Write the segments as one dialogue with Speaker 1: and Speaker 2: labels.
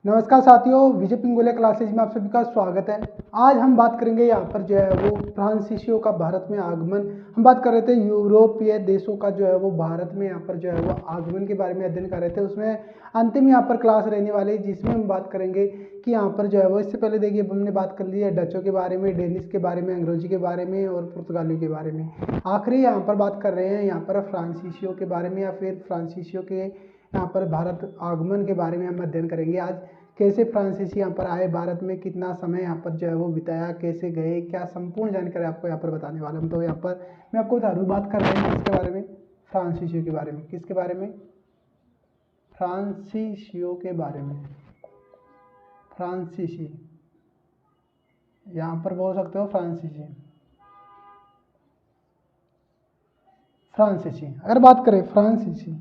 Speaker 1: नमस्कार साथियों, विजय पिंगुले क्लासेज में आप सभी का स्वागत है। आज हम बात करेंगे यहाँ पर जो है वो फ्रांसीसियों का भारत में आगमन। हम बात कर रहे थे यूरोपीय देशों का जो है वो भारत में यहाँ पर जो है वो आगमन के बारे में अध्ययन कर रहे थे। उसमें अंतिम यहाँ पर क्लास रहने वाली है जिसमें हम बात करेंगे कि यहाँ पर जो है वो, इससे पहले देखिए हमने बात कर ली है डचों के बारे में, डेनिश के बारे में, अंग्रेजी के बारे में और पुर्तगालियों के बारे में। आखिरी यहाँ पर बात कर रहे हैं यहाँ पर फ्रांसीसियों के बारे में, या फिर फ्रांसीसियों के यहाँ पर भारत आगमन के बारे में हम अध्ययन करेंगे आज। कैसे फ्रांसीसी यहाँ पर आए भारत में, कितना समय यहाँ पर जो है वो बिताया, कैसे गए, क्या संपूर्ण जानकारी आपको यहाँ पर बताने वाला हूँ। तो यहाँ पर मैं आपको बता दूँ, बात कर रहे हैं किसके बारे में, फ्रांसीसियों के बारे में। किसके बारे में? फ्रांसीसियों के बारे में। फ्रांसीसी, यहाँ पर बोल सकते हो फ्रांसीसी। फ्रांसीसी अगर बात करें, फ्रांसीसी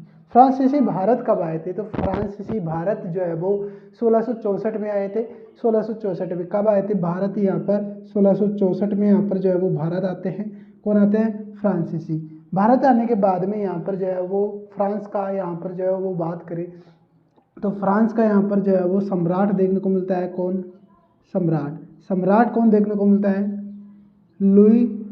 Speaker 1: भारत कब आए थे? तो फ्रांसीसी भारत जो है वो 1664 में आए थे। 1664 में कब आए थे भारत? यहाँ पर 1664 में यहाँ पर जो है वो भारत आते हैं। कौन आते हैं? फ्रांसीसी। भारत आने के बाद में यहाँ पर जो है वो फ्रांस का यहाँ पर जो है वो बात करें तो फ्रांस का यहाँ पर जो है वो सम्राट देखने को मिलता है। कौन? सम्राट कौन देखने को मिलता है? लुई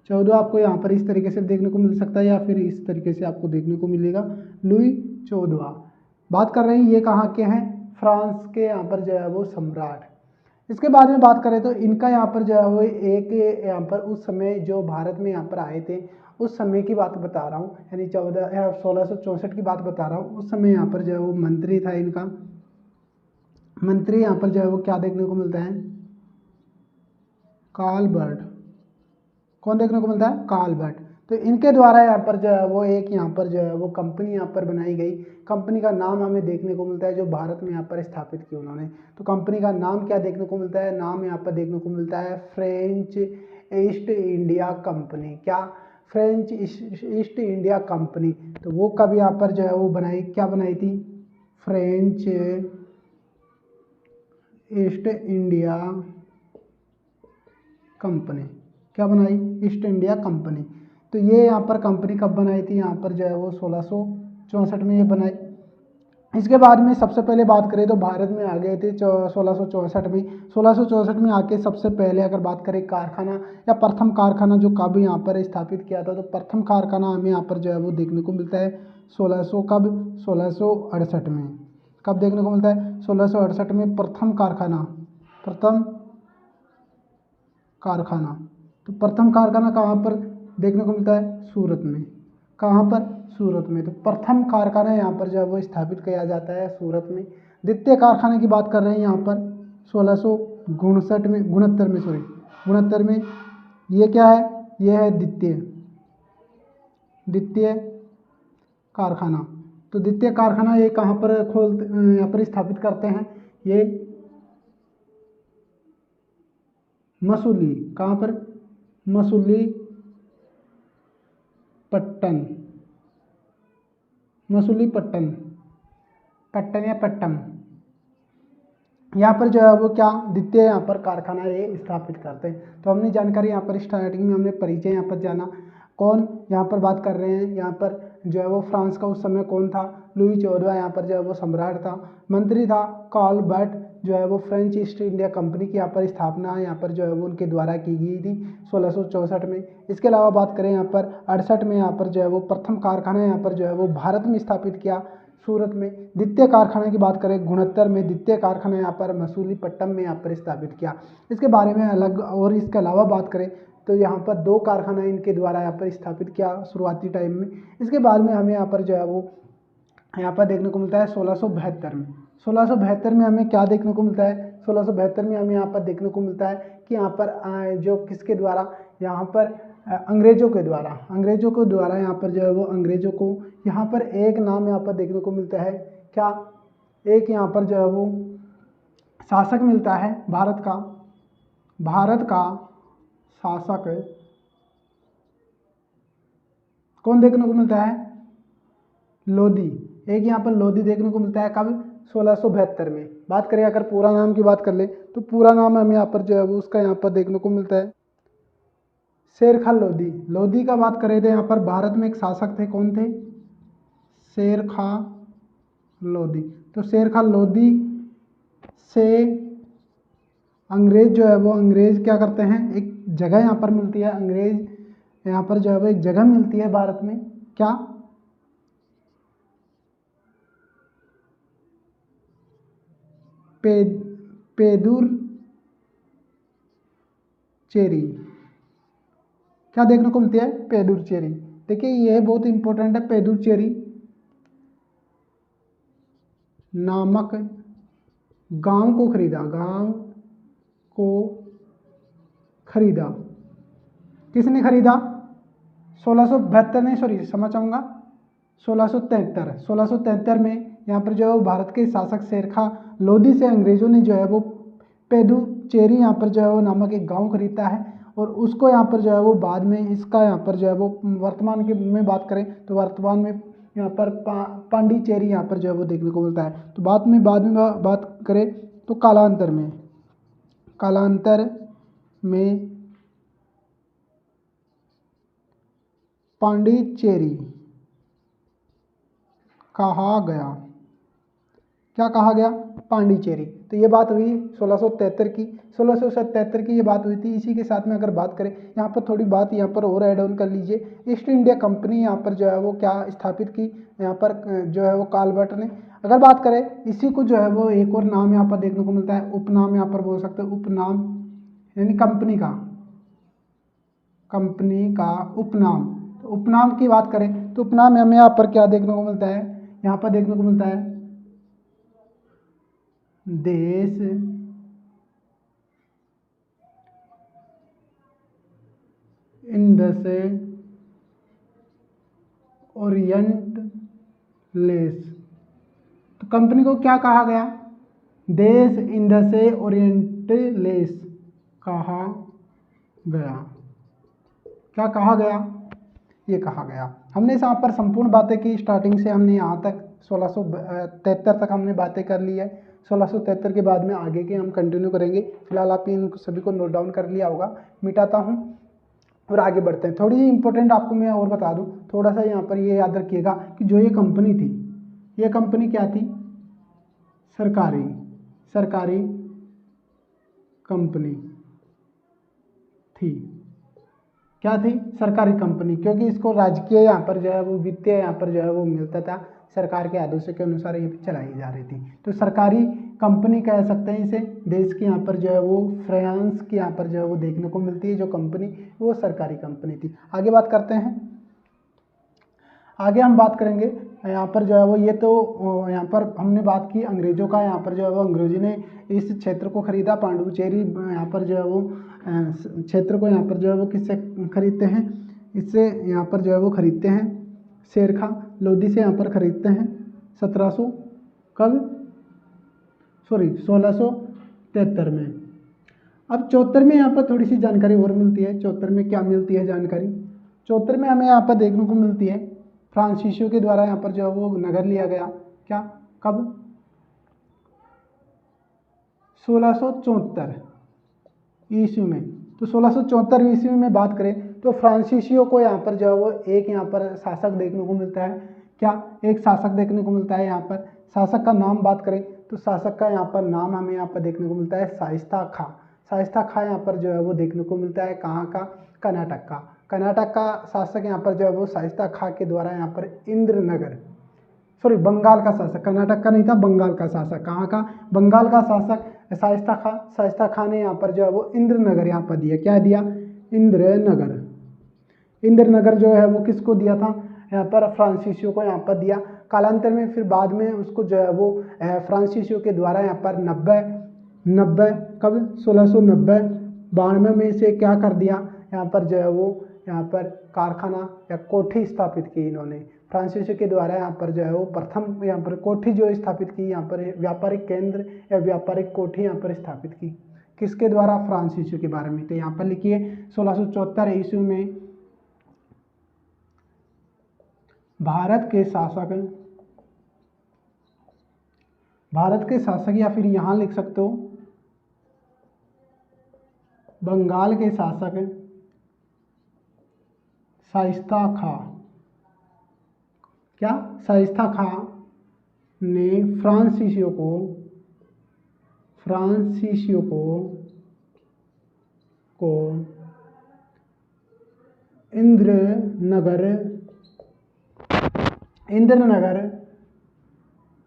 Speaker 1: 14 आपको यहाँ पर इस तरीके से देखने को मिल सकता है, या फिर इस तरीके से आपको देखने को मिलेगा, लुई 14। बात कर रहे हैं ये कहाँ के हैं? फ्रांस के यहाँ पर जो है वो सम्राट। इसके बाद में बात करें तो इनका यहाँ पर जो है वो एक यहाँ पर उस समय जो भारत में यहाँ पर आए थे उस समय की बात बता रहा हूँ, यानी 1664 की बात बता रहा हूँ। उस समय यहाँ पर जो है वो मंत्री था इनका। मंत्री यहाँ पर जो है वो क्या देखने को मिलता है? कालबर्ट। कौन देखने को मिलता है? कालबर्ट। तो इनके द्वारा यहाँ पर जो है वो एक यहाँ पर जो है वो कंपनी यहाँ पर बनाई गई। कंपनी का नाम हमें देखने को मिलता है जो भारत में यहाँ पर स्थापित की उन्होंने। तो कंपनी का नाम क्या देखने को मिलता है? नाम यहाँ पर देखने को मिलता है फ्रेंच ईस्ट इंडिया कंपनी। क्या? French east India company. तो वो कब यहाँ पर जो है वो बनाई, क्या बनाई थी? French east India company. क्या बनाई? East India company. तो ये यहाँ पर कंपनी कब बनाई थी? यहाँ पर जो है वो 1664 में ये बनाई। इसके बाद में सबसे पहले बात करें तो भारत में आ गए थे 1664 में। 1664 में आके सबसे पहले अगर बात करें कारखाना या प्रथम कारखाना जो कब यहाँ पर स्थापित किया था, तो प्रथम कारखाना हमें यहाँ पर जो है वो देखने को मिलता है 1668 में। कब देखने को मिलता है? 1668 में प्रथम कारखाना। तो प्रथम कारखाना कहाँ पर देखने को मिलता है? सूरत में। कहाँ पर? सूरत में। तो प्रथम कारखाना यहाँ पर जो है वो स्थापित किया जाता है सूरत में। द्वितीय कारखाने की बात कर रहे हैं यहाँ पर 1659 में, 69 में। ये क्या है? ये है द्वितीय कारखाना। तो द्वितीय कारखाना ये कहाँ पर यहाँ पर स्थापित करते हैं? ये मसूली। कहाँ पर? पट्टन या पट्टम। यहाँ पर जो है वो क्या, द्वितीय यहाँ पर कारखाना ये स्थापित करते हैं। तो हमने जानकारी यहाँ पर स्टार्टिंग में हमने परिचय यहाँ पर जाना। कौन यहाँ पर बात कर रहे हैं? यहाँ पर जो है वो फ्रांस का उस समय कौन था? लुई 14 यहाँ पर जो है वो सम्राट था। मंत्री था कार्ल बर्ट, जो है वो फ्रेंच ईस्ट इंडिया कंपनी की यहाँ पर स्थापना यहाँ पर जो है वो उनके द्वारा की गई थी 1664 में। इसके अलावा बात करें यहाँ पर 68 में यहाँ पर जो है वो प्रथम कारखाना यहाँ पर जो है वो भारत में स्थापित किया सूरत में। द्वितीय कारखाने की बात करें 69 में, द्वितीय कारखाना यहाँ पर मसूलीपट्टनम में यहाँ पर स्थापित किया। इसके बारे में अलग, और इसके अलावा बात करें तो यहाँ पर 2 कारखाना इनके द्वारा यहाँ पर स्थापित किया शुरुआती टाइम में। इसके बाद में हमें यहाँ पर जो है वो यहाँ पर देखने को मिलता है 1672 में। 1672 में हमें क्या देखने को मिलता है? 1672 में हमें यहाँ पर देखने को मिलता है कि यहाँ पर जो किसके द्वारा, यहाँ पर अंग्रेजों के द्वारा यहाँ पर जो है वो अंग्रेजों को यहाँ पर एक नाम यहाँ पर देखने को मिलता है। क्या? एक यहाँ पर जो है वो शासक मिलता है भारत का शासक कौन देखने को मिलता है? लोधी। एक यहाँ पर लोधी देखने को मिलता है। कब? 1672 में। बात करें अगर पूरा नाम की बात कर ले तो पूरा नाम हमें यहाँ पर जो है वो उसका यहाँ पर देखने को मिलता है शेर खां लोधी। लोधी का बात करें तो यहाँ पर भारत में एक शासक थे। कौन थे? शेर खां लोदी। तो शेर खान लोदी से अंग्रेज जो है वो अंग्रेज क्या करते हैं, एक जगह यहाँ पर मिलती है, अंग्रेज यहाँ पर जो है वो एक जगह मिलती है भारत में, क्या पेदुर चेरी, क्या देखने को मिलती है, पेदुर चेरी। देखिए ये बहुत इंपॉर्टेंट है, पेदुर चेरी नामक गांव को खरीदा, गांव को खरीदा, किसने खरीदा, 1672 नहीं सॉरी क्षमा चाहूँगा 1673 में यहाँ पर जो है भारत के शासक शेरखा लोदी से अंग्रेजों ने जो है वो पेदुचेरी यहाँ पर जो है वो नामक एक गांव खरीदा है, और उसको यहाँ पर जो है वो बाद में इसका यहाँ पर जो है वो वर्तमान के में बात करें तो वर्तमान में यहाँ पर पांडिचेरी यहाँ पर जो है वो देखने को मिलता है। तो बाद में बात करें तो कालांतर में पांडिचेरी कहा गया, क्या कहा गया, पांडिचेरी। तो ये बात हुई 1673 की ये बात हुई थी। इसी के साथ में अगर बात करें यहाँ पर थोड़ी बात यहाँ पर और ऐड ऑन कर लीजिए, ईस्ट इंडिया कंपनी यहाँ पर जो है वो क्या स्थापित की, यहाँ पर जो है वो कालभट्ट ने। अगर बात करें इसी को जो है वो एक और नाम यहाँ पर देखने को मिलता है, उपनाम यहाँ पर बोल सकते हैं, उपनाम यानी कंपनी का उपनाम। तो उपनाम की बात करें तो उपनाम हमें यहाँ पर क्या देखने को मिलता है, यहाँ पर देखने को मिलता है देश इंडस ओरिएंट लेस। तो कंपनी को क्या कहा गया, देश इंडस ओरिएंट लेस कहा गया, क्या कहा गया, ये कहा गया। हमने यहाँ पर संपूर्ण बातें की, स्टार्टिंग से हमने यहाँ तक 1673 तक हमने बातें कर ली है। 1673 के बाद में आगे के हम कंटिन्यू करेंगे। फिलहाल आप इन सभी को नोट डाउन कर लिया होगा, मिटाता हूँ और आगे बढ़ते हैं। थोड़ी इंपॉर्टेंट आपको मैं और बता दूँ, थोड़ा सा यहाँ पर ये याद रखिएगा कि जो ये कंपनी थी, ये कंपनी क्या थी, सरकारी कंपनी थी, क्या थी, सरकारी कंपनी, क्योंकि इसको राजकीय यहाँ पर जो है वो वित्तीय यहाँ पर जो है वो मिलता था, सरकार के आदेशों के अनुसार ये चलाई जा रही थी। तो सरकारी कंपनी कह सकते हैं इसे। देश की यहाँ पर जो है वो फ्रांस की यहाँ पर जो है वो देखने को मिलती है जो कंपनी, वो सरकारी कंपनी थी। आगे बात करते हैं, आगे हम बात करेंगे यहाँ पर जो है वो, ये तो यहाँ पर हमने बात की अंग्रेजों का, यहाँ पर जो है वो अंग्रेजी ने इस क्षेत्र को खरीदा, पांडुचेरी यहाँ पर जो है वो क्षेत्र को यहाँ पर जो है वो किससे खरीदते हैं, इससे यहाँ पर जो है वो खरीदते हैं, शेरखा लोदी से यहाँ पर खरीदते हैं 1673 में। अब 74 में यहाँ पर थोड़ी सी जानकारी और मिलती है। 74 में क्या मिलती है जानकारी, 74 में हमें यहाँ पर देखने को मिलती है फ्रांसीसियों के द्वारा यहाँ पर जो है वो नगर लिया गया, क्या, कब, 1674 ईस्वी में। तो 1674 ईस्वी में बात करें तो फ्रांसीसियों को यहाँ पर जो है वो एक यहाँ पर शासक देखने को मिलता है, क्या, एक शासक देखने को मिलता है। यहाँ पर शासक का नाम बात करें तो शासक का यहाँ पर नाम हमें यहाँ पर देखने को मिलता है शाइस्ता खां यहाँ पर जो है वो देखने को मिलता है, कहाँ का, कर्नाटक का शासक यहाँ पर जो है वो शाइस्ता खां के द्वारा यहाँ पर बंगाल का शासक, कर्नाटक का नहीं था, बंगाल का शासक, कहाँ का, बंगाल का शासक शाइस्ता खां ने यहाँ पर जो है वो इंद्रनगर यहाँ पर दिया, क्या दिया, इंद्रनगर जो है वो किसको दिया था, यहाँ पर फ्रांसीसियों को यहाँ पर दिया। कालांतर में फिर बाद में उसको जो है वो फ्रांसीसियों के द्वारा यहाँ पर 1692 में से क्या कर दिया, यहाँ पर जो है वो यहाँ पर कारखाना या कोठी स्थापित की इन्होंने, फ्रांसीसियों के द्वारा यहाँ पर जो है वो प्रथम यहाँ पर कोठी जो स्थापित की, यहाँ पर व्यापारिक केंद्र या व्यापारिक कोठी यहाँ पर स्थापित की, किसके द्वारा, फ्रांसीसियों के बारे में। तो यहाँ पर लिखिए 1674 ईस्वी में भारत के शासक या फिर यहाँ लिख सकते हो बंगाल के शासक शाइस्ता खां, क्या, शाइस्ता खां ने फ्रांसीसियों को इंद्रनगर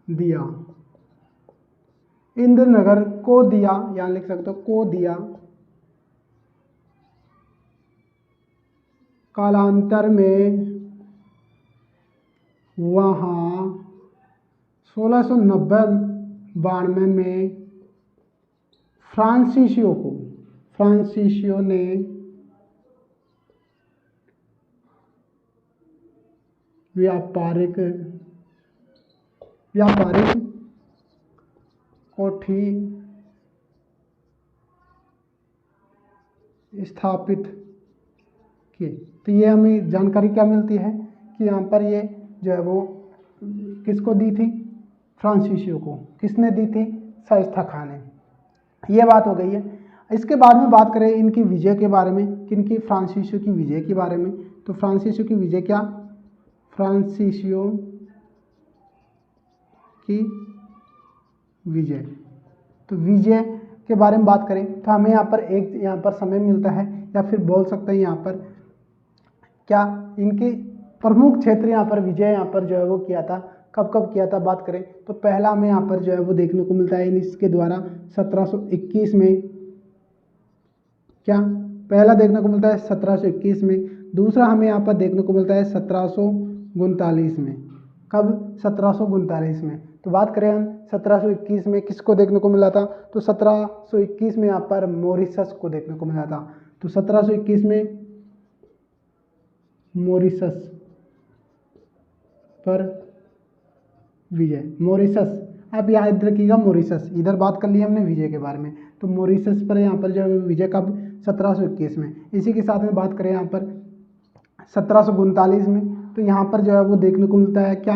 Speaker 1: दिया। इंद्रनगर को दिया, यहां लिख सकते हो को दिया। कालांतर में वहां 1690-92 में फ्रांसीसियों ने व्यापारिक कोठी स्थापित किए। तो ये हमें जानकारी क्या मिलती है कि यहाँ पर ये जो है वो किसको दी थी, फ्रांसीसियों को। किसने दी थी, शाइस्ता खान ने। ये बात हो गई है। इसके बाद में बात करें इनकी विजय के बारे में, किनकी, फ्रांसीसियों की विजय के बारे में। तो फ्रांसीसियों की विजय क्या, फ्रांसीसियों की विजय। तो विजय के बारे में बात करें तो हमें यहाँ पर एक यहाँ पर समय मिलता है, या फिर बोल सकते हैं यहाँ पर क्या, इनकी प्रमुख क्षेत्र यहाँ पर विजय यहाँ पर जो है वो किया था। कब कब किया था बात करें तो पहला हमें यहाँ पर जो है वो देखने को मिलता है इसके द्वारा 1721 में। क्या, पहला देखने को मिलता है 1721 में। दूसरा हमें यहाँ पर देखने को मिलता है 1739 में। कब, 1739 में। तो बात करें हम 1721 में किसको देखने को मिला था, तो 1721 में यहाँ पर मॉरिशस को देखने को मिला था। तो 1721 में मॉरिशस पर विजय। मॉरिशस, आप याद रखिएगा मॉरिशस, इधर बात कर ली हमने विजय के बारे में। तो मॉरिशस पर यहाँ पर जो है विजय कब, 1721 में। इसी के साथ में बात करें यहाँ पर 1739 में, तो यहाँ पर जो है वो देखने को मिलता है क्या,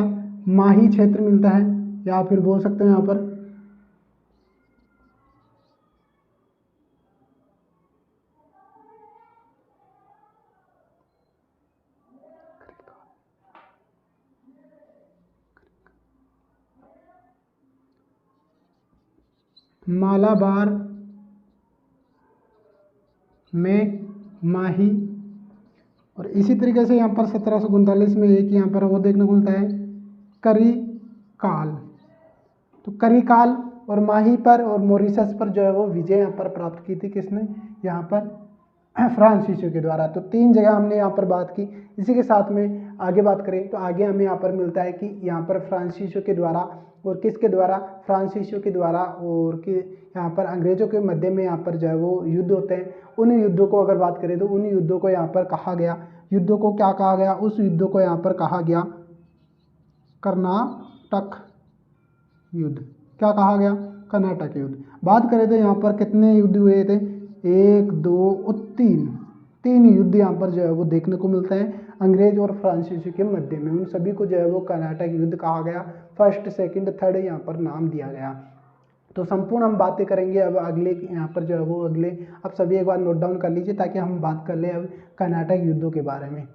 Speaker 1: माही क्षेत्र मिलता है, या फिर बोल सकते हैं यहाँ पर मालाबार में माही। और इसी तरीके से यहाँ पर 1739 में एक यहाँ पर वो देखने को मिलता है करिकाल। तो करिकाल और माही पर और मॉरिशस पर जो है वो विजय यहाँ पर प्राप्त की थी, किसने, यहाँ पर फ्रांसीसियों के द्वारा। तो 3 जगह हमने यहाँ पर बात की। इसी के साथ में आगे बात करें तो आगे हमें यहाँ पर मिलता है कि यहाँ पर फ्रांसीसियों के द्वारा और किसके द्वारा, फ्रांसीसियों के द्वारा और कि यहाँ पर अंग्रेजों के मध्य में यहाँ पर जो है वो युद्ध होते हैं। उन युद्धों को अगर बात करें तो उन युद्धों को यहाँ पर कहा गया, युद्धों को क्या कहा गया, उस युद्धों को यहाँ पर कहा गया कर्नाटक युद्ध। क्या कहा गया, कर्नाटक युद्ध। बात करें तो यहाँ पर कितने युद्ध हुए थे, 1 2 और 3 युद्ध यहाँ पर जो है वो देखने को मिलते हैं अंग्रेज और फ्रांसीसियों के मध्य में। उन सभी को जो है वो कर्नाटक युद्ध कहा गया। फर्स्ट, सेकंड, थर्ड यहाँ पर नाम दिया गया। तो संपूर्ण हम बातें करेंगे अब अगले यहाँ पर जो है वो अगले, आप सभी एक बार नोट डाउन कर लीजिए ताकि हम बात कर लें अब कर्नाटक युद्धों के बारे में।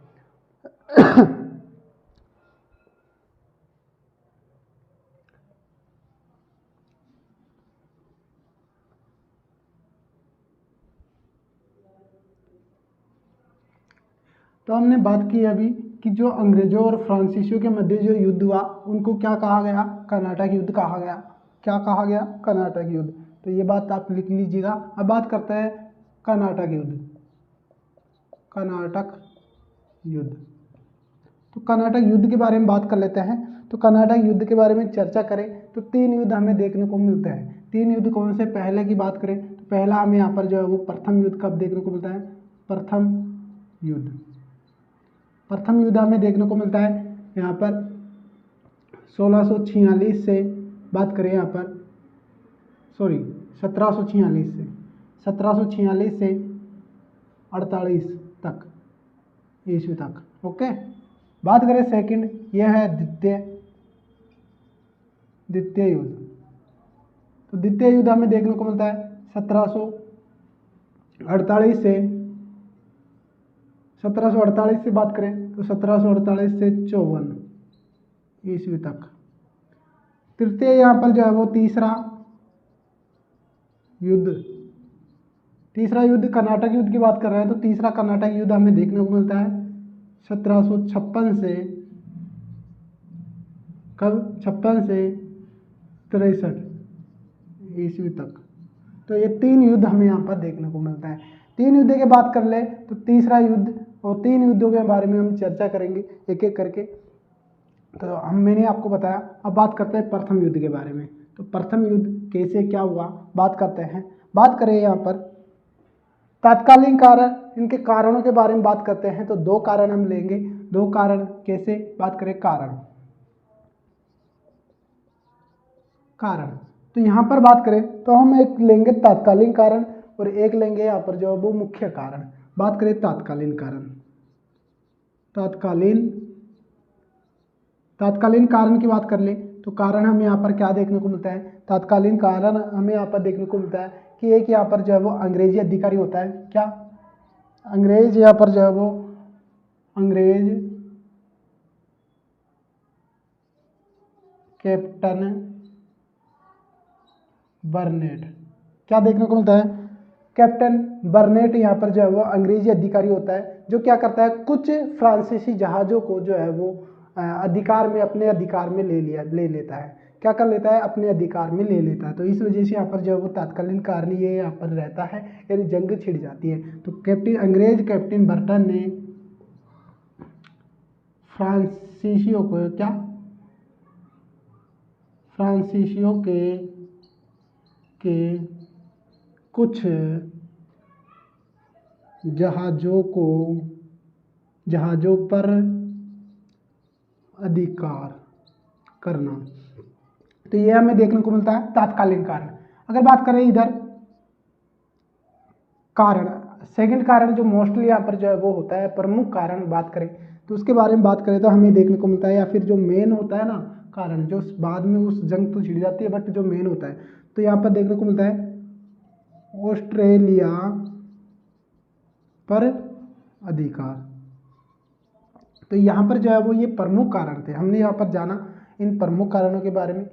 Speaker 1: तो हमने बात की अभी कि जो अंग्रेजों और फ्रांसीसियों के मध्य जो युद्ध हुआ उनको क्या कहा गया, कर्नाटक युद्ध कहा गया। क्या कहा गया, कर्नाटक युद्ध। तो ये बात आप लिख लीजिएगा। अब बात करते हैं कर्नाटक युद्ध। कर्नाटक युद्ध, तो कर्नाटक युद्ध के बारे में बात कर लेते हैं। तो कर्नाटक युद्ध के बारे में चर्चा करें तो 3 युद्ध हमें देखने को मिलते हैं। 3 युद्ध कौन से, पहले की बात करें तो पहला हमें यहाँ पर जो है वो प्रथम युद्ध कब देखने को मिलता है, प्रथम युद्ध। प्रथम युद्ध हमें देखने को मिलता है यहाँ पर 1646 से, बात करें यहाँ पर 1746 से 48 तक, ईस्वी तक। ओके, बात करें सेकंड, यह है द्वितीय युद्ध। तो द्वितीय युद्ध हमें देखने को मिलता है 1748 से बात करें तो 1748 से 54 ईस्वी तक। तृतीय यहाँ पर जो है वो तीसरा युद्ध कर्नाटक युद्ध की बात कर रहे हैं, तो तीसरा कर्नाटक युद्ध हमें देखने को मिलता है 1756 से, कब, 56 से 63 ईस्वी तक। तो ये 3 युद्ध हमें यहाँ पर देखने को मिलता है। 3 युद्ध की बात कर ले तो तीसरा युद्ध और 3 युद्धों के बारे में हम चर्चा करेंगे एक एक करके। तो मैंने आपको बताया, अब बात करते हैं प्रथम युद्ध के बारे में। तो प्रथम युद्ध कैसे क्या हुआ बात करते हैं। बात करें यहाँ पर तात्कालीन कारण, इनके कारणों के बारे में बात करते हैं। तो 2 कारण हम लेंगे। 2 कारण कैसे, बात करें कारण तो यहाँ पर बात करें तो हम एक लेंगे तात्कालीन कारण और एक लेंगे यहाँ पर जो वो मुख्य कारण। बात करें तात्कालीन कारण, तात्कालीन कारण की बात कर ले तो कारण हमें यहाँ पर क्या देखने को मिलता है। तात्कालीन कारण हमें यहाँ पर देखने को मिलता है कि एक यहाँ पर जो है वो अंग्रेजी अधिकारी होता है, क्या, अंग्रेज, यहाँ पर जो है वो अंग्रेज कैप्टन बर्नेट, क्या देखने को मिलता है, कैप्टन बर्नेट यहाँ पर जो है वो अंग्रेजी अधिकारी होता है, जो क्या करता है, कुछ फ्रांसीसी जहाज़ों को जो है वो अधिकार में, अपने अधिकार में ले लेता है, क्या कर लेता है, अपने अधिकार में ले लेता है। तो इस वजह से यहाँ पर जो है वो तात्कालीन कारण ये यहाँ पर रहता है, यानी जंग छिड़ जाती है। तो अंग्रेज कैप्टन बर्टन ने फ्रांसीसियों को क्या, फ्रांसीसियों के कुछ जहाज़ों पर अधिकार करना। तो ये हमें देखने को मिलता है तात्कालीन कारण। अगर बात करें इधर कारण, सेकंड कारण जो मोस्टली यहाँ पर जो है वो होता है प्रमुख कारण, बात करें तो उसके बारे में बात करें तो हमें देखने को मिलता है, या फिर जो मेन होता है ना कारण, जो बाद में उस जंग तो छिड़ जाती है बट जो मेन होता है, तो यहाँ पर देखने को मिलता है ऑस्ट्रेलिया पर अधिकार। तो यहाँ पर जो है वो ये प्रमुख कारण थे, हमने यहाँ पर जाना इन प्रमुख कारणों के बारे में।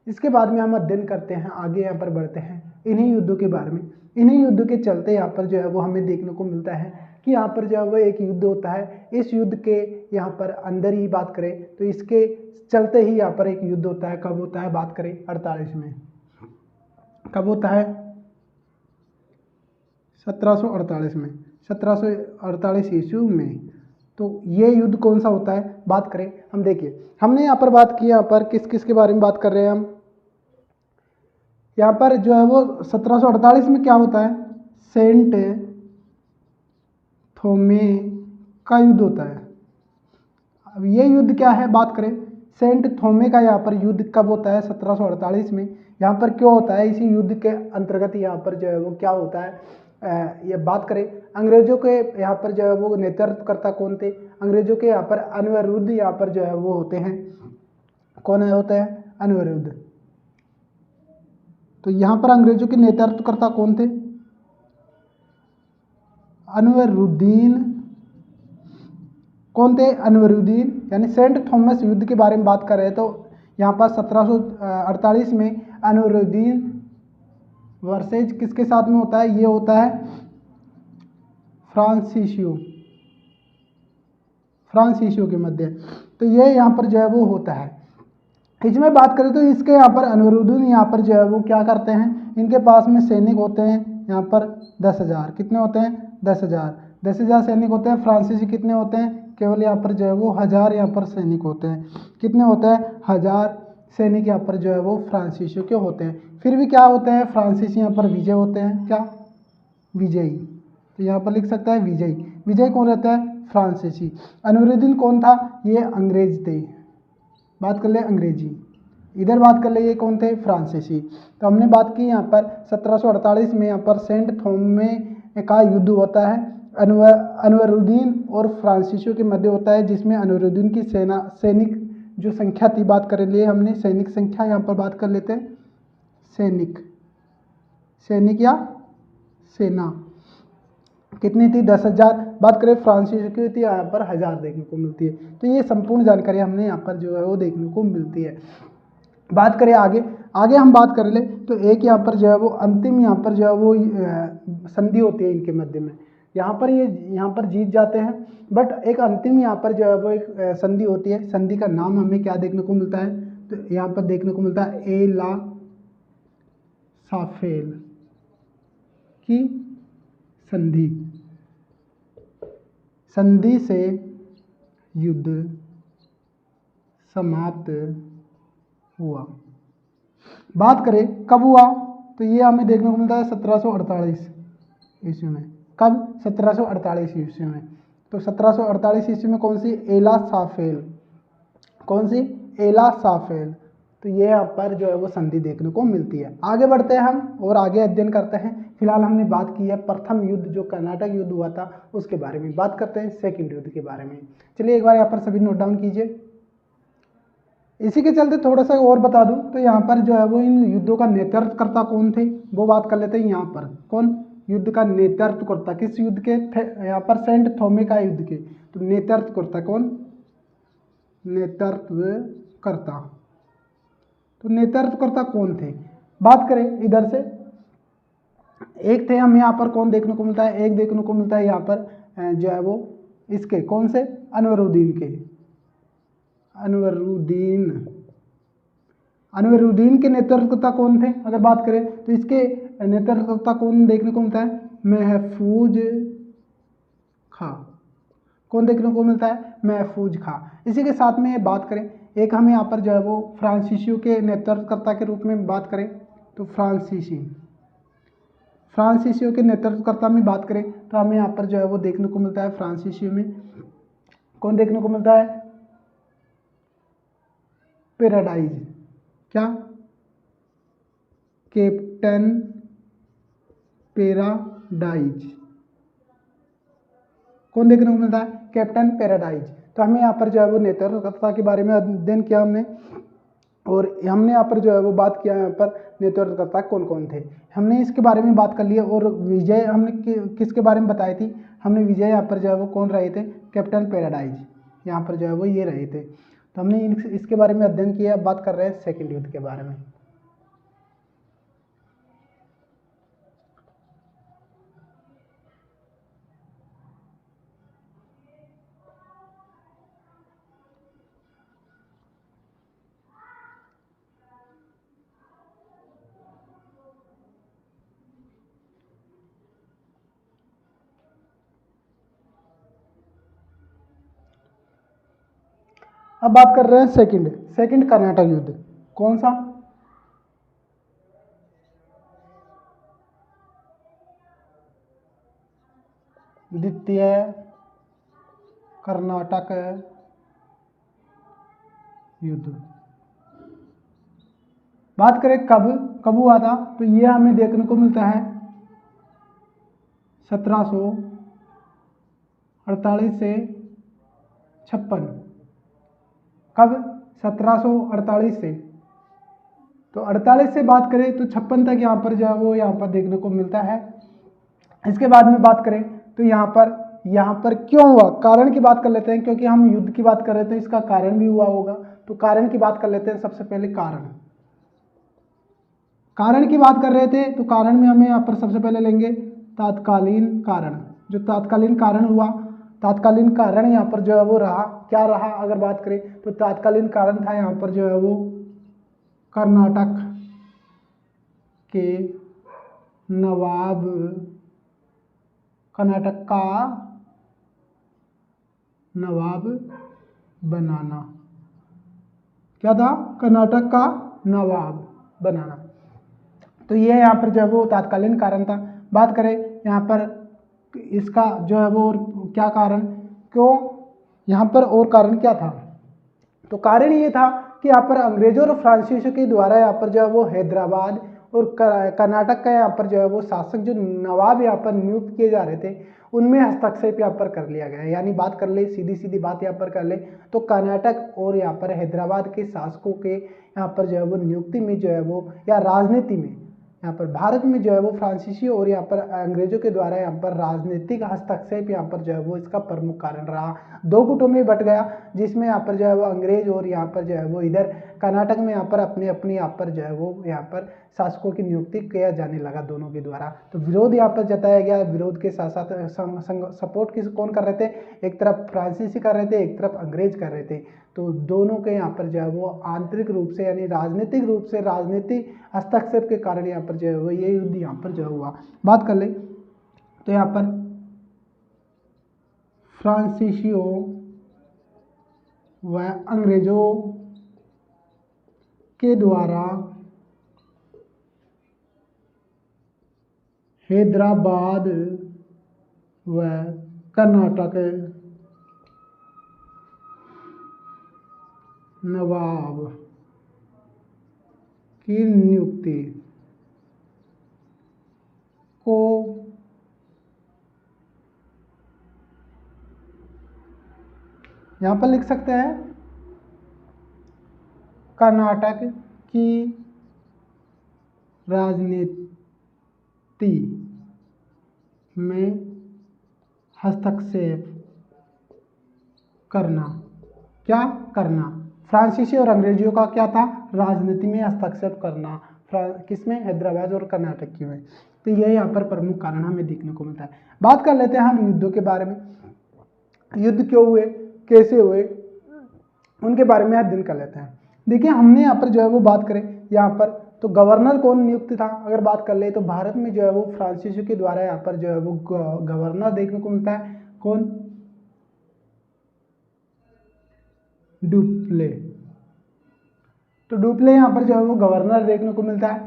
Speaker 1: इसके बाद में हम अध्ययन करते हैं, आगे यहाँ पर बढ़ते हैं इन्हीं युद्धों के बारे में। इन्हीं युद्धों के चलते यहाँ पर जो है वो हमें देखने को मिलता है कि यहाँ पर जो है वो एक युद्ध होता है। इस युद्ध के यहाँ पर अंदर ही बात करें तो इसके चलते ही यहाँ पर एक युद्ध होता है। कब होता है, बात करें 48 में, कब होता है, 1748 में, 1748 ईस्वी में। तो ये युद्ध कौन सा होता है, बात करें हम, देखिए हमने यहाँ पर बात की, यहाँ पर किस किस के बारे में बात कर रहे हैं हम। यहाँ पर जो है वो 1748 में क्या होता है, सेंट थोमे का युद्ध होता है। अब ये युद्ध क्या है, बात करें सेंट थोमे का यहाँ पर युद्ध कब होता है, 1748 में। यहाँ पर क्यों होता है, इसी युद्ध के अंतर्गत यहाँ पर जो है वो क्या होता है, ये बात करें अंग्रेजों के यहाँ पर जो है वो नेतृत्वकर्ता कौन थे, अंग्रेजों के यहाँ पर अनिरुद्ध यहाँ पर जो है वो होते हैं, कौन है, होते हैं अनिरुद्ध। तो यहाँ पर अंग्रेजों के नेतृत्वकर्ता कौन थे, अनवरुद्दीन, कौन थे, अनवरुद्दीन। यानी सेंट थॉमस युद्ध के बारे में बात कर रहे हैं तो यहाँ पर 1748 में अनवरुद्दीन वर्सेज किसके साथ में होता है, ये होता है फ्रांसीसियों के मध्य। तो ये यहाँ पर जो है वो होता है। इसमें बात करें तो इसके यहाँ पर अनवरुद्दीन यहाँ पर जो है वो क्या करते हैं, इनके पास में सैनिक होते हैं यहाँ पर 10,000, कितने होते हैं, 10,000 सैनिक होते हैं। फ्रांसीसी कितने होते हैं, केवल यहाँ पर जो है वो 1000 यहाँ पर सैनिक होते हैं, कितने होते हैं, 1000 सैनिक यहाँ पर जो है वो फ्रांसीसियों के होते हैं। फिर भी क्या होते हैं, फ्रांसीसी यहाँ पर विजय होते हैं, क्या, विजयी। तो यहाँ पर लिख सकता है विजय कौन रहता है, फ्रांसीसी। अनवरुद्दीन कौन था, ये अंग्रेज थे, बात कर ले अंग्रेजी। इधर बात कर ले ये कौन थे, फ्रांसीसी। तो हमने बात की यहाँ पर 1748 में यहाँ पर सेंट थोमे का युद्ध होता है, अनवरुद्दीन और फ्रांसीसियों के मध्य होता है, जिसमें अनवरुद्दीन की सैनिक जो संख्या थी, बात कर लिए हमने सैनिक संख्या, यहाँ पर बात कर लेते हैं सैनिक या सेना कितनी थी, 10,000। बात करें फ्रांसीसी की थी यहाँ पर 1000 देखने को मिलती है। तो ये संपूर्ण जानकारी हमने यहाँ पर जो है वो देखने को मिलती है। बात करें आगे, आगे हम बात कर ले तो एक यहाँ पर जो है वो अंतिम यहाँ पर जो है वो संधि होती है इनके मध्य में, यहाँ पर ये यहाँ पर जीत जाते हैं, बट एक अंतिम यहाँ पर जो है वो एक संधि होती है। संधि का नाम हमें क्या देखने को मिलता है, तो यहाँ पर देखने को मिलता है एला साफेल की संधि। संधि से युद्ध समाप्त हुआ। बात करें कब हुआ, तो ये हमें देखने को मिलता है 1748 ईस्वी में। कब? 1748 ईस्वी में। तो 1748 ईस्वी में कौन सी? एला साफेल। कौन सी? एला साफेल। तो ये यहाँ पर जो है वो संधि देखने को मिलती है। आगे बढ़ते हैं हम और आगे अध्ययन करते हैं। फिलहाल हमने बात की है प्रथम युद्ध जो कर्नाटक युद्ध हुआ था उसके बारे में, बात करते हैं सेकंड युद्ध के बारे में। चलिए एक बार यहाँ पर सभी नोट डाउन कीजिए। इसी के चलते थोड़ा सा और बता दूं तो यहाँ पर जो है वो इन युद्धों का नेतृत्वकर्ता कौन थे वो बात कर लेते हैं। यहाँ पर कौन युद्ध का नेतृत्वकर्ता, किस युद्ध के थे? यहाँ पर सेंट थॉमे का युद्ध के। तो नेतृत्वकर्ता कौन? नेतृत्वकर्ता। तो नेतृत्वकर्ता कौन थे? बात करें इधर से, एक थे हम यहाँ पर कौन देखने को मिलता है, एक देखने को मिलता है यहाँ पर जो है वो इसके कौन से? अनवरुद्दीन के। अनवरुद्दीन के नेतृत्वकर्ता कौन थे अगर बात करें तो इसके नेतृत्वकर्ता कौन देखने को मिलता है? महफूज खां। कौन देखने को मिलता है? महफूज खां। इसी के साथ में बात करें एक हम यहाँ पर जो है वो फ्रांसीसियों के नेतृत्वकर्ता के रूप में बात करें तो फ्रांसीसियों के नेतृत्वकर्ता में बात करें तो हमें यहाँ पर जो है वो देखने को मिलता है फ्रांसीसियों में कौन देखने को मिलता है? पैराडाइज। क्या? Captain paradise. कौन देखने को मिलता है? Captain paradise. तो हमें यहाँ पर जो है वो नेतृत्वकर्ता के बारे में अध्ययन किया हमने, और हमने यहाँ पर जो है वो बात किया यहाँ पर नेतृत्वकर्ता कौन कौन थे, हमने इसके बारे में बात कर लिया। और विजय हमने किसके बारे में बताई थी? हमने विजय यहाँ पर जो है वो कौन रहे थे? कैप्टन पैराडाइज यहाँ पर जो है वो ये रहे थे। तो हमने इसके बारे में अध्ययन किया। अब बात कर रहे हैं सेकेंड युद्ध के बारे में। अब बात कर रहे हैं सेकंड कर्नाटक युद्ध। कौन सा? द्वितीय कर्नाटक युद्ध। बात करें कब हुआ था, तो ये हमें देखने को मिलता है 1748 से 56। कब? 1748 से, तो 48 से बात करें तो 56 तक यहाँ पर जो है वो यहाँ पर देखने को मिलता है। इसके बाद में बात करें तो यहाँ पर क्यों हुआ, कारण की बात कर लेते हैं, क्योंकि हम युद्ध की बात कर रहे थे, इसका कारण भी हुआ होगा। तो कारण की बात कर लेते हैं। सबसे पहले कारण की बात कर रहे थे, तो कारण में हमें यहाँ पर सबसे पहले लेंगे तात्कालीन कारण। जो तात्कालीन कारण हुआ, तात्कालीन कारण यहाँ पर जो है वो रहा, क्या रहा अगर बात करें तो तात्कालीन कारण था यहाँ पर जो है वो कर्नाटक के नवाब, कर्नाटक का नवाब बनाना। क्या था? कर्नाटक का नवाब बनाना। तो ये यहाँ पर जो है वो तात्कालीन कारण था। बात करें यहाँ पर इसका जो है वो क्या कारण, क्यों यहाँ पर और कारण क्या था, तो कारण ये था कि यहाँ पर अंग्रेजों और फ्रांसीसियों के द्वारा यहाँ पर जो है वो हैदराबाद और कर्नाटक का यहाँ पर जो है वो शासक जो नवाब यहाँ पर नियुक्त किए जा रहे थे उनमें हस्तक्षेप यहाँ पर कर लिया गया। यानी बात कर ले, सीधी बात यहाँ पर कर ले तो कर्नाटक और यहाँ पर हैदराबाद के शासकों के यहाँ पर जो है वो नियुक्ति में जो है वो या राजनीति में यहाँ पर भारत में जो है वो फ्रांसीसी और यहाँ पर अंग्रेजों के द्वारा यहाँ पर राजनीतिक हस्तक्षेप यहाँ पर जो है वो इसका प्रमुख कारण रहा। दो गुटों में बट गया, जिसमें यहाँ पर जो है वो अंग्रेज और यहाँ पर जो है वो इधर कर्नाटक में यहाँ पर अपनी अपनी यहाँ पर जो है वो यहाँ पर शासकों की नियुक्ति किया जाने लगा दोनों के द्वारा। तो विरोध यहाँ पर जताया गया। विरोध के साथ साथ सपोर्ट किस कौन कर रहे थे, एक तरफ फ्रांसीसी कर रहे थे, एक तरफ अंग्रेज कर रहे थे। तो दोनों के यहाँ पर जो है वो आंतरिक रूप से यानी राजनीतिक रूप से राजनीतिक हस्तक्षेप के कारण यहाँ पर जो है वो ये युद्ध यहाँ पर जो हुआ। बात कर ले तो यहाँ पर फ्रांसीसियों व अंग्रेजों के द्वारा हैदराबाद व कर्नाटक नवाब की नियुक्ति को यहाँ पर लिख सकते हैं कर्नाटक की राजनीति में हस्तक्षेप करना। क्या करना? फ्रांसीसी और अंग्रेजियों का क्या था? राजनीति में हस्तक्षेप करना। किसमें? हैदराबाद और कर्नाटक की में। तो ये यहाँ पर प्रमुख कारण हमें देखने को मिलता है। बात कर लेते हैं हम युद्धों के बारे में। युद्ध क्यों हुए, कैसे हुए, उनके बारे में अध्ययन कर लेते हैं। देखिए हमने यहाँ पर जो है वो बात करें यहाँ पर तो गवर्नर कौन नियुक्त था, अगर बात कर ले तो भारत में जो है वो फ्रांसीसी के द्वारा यहाँ पर जो है वो गवर्नर देखने को मिलता है। कौन? डुप्ले। तो डुप्ले यहाँ पर जो है वो गवर्नर देखने को मिलता है।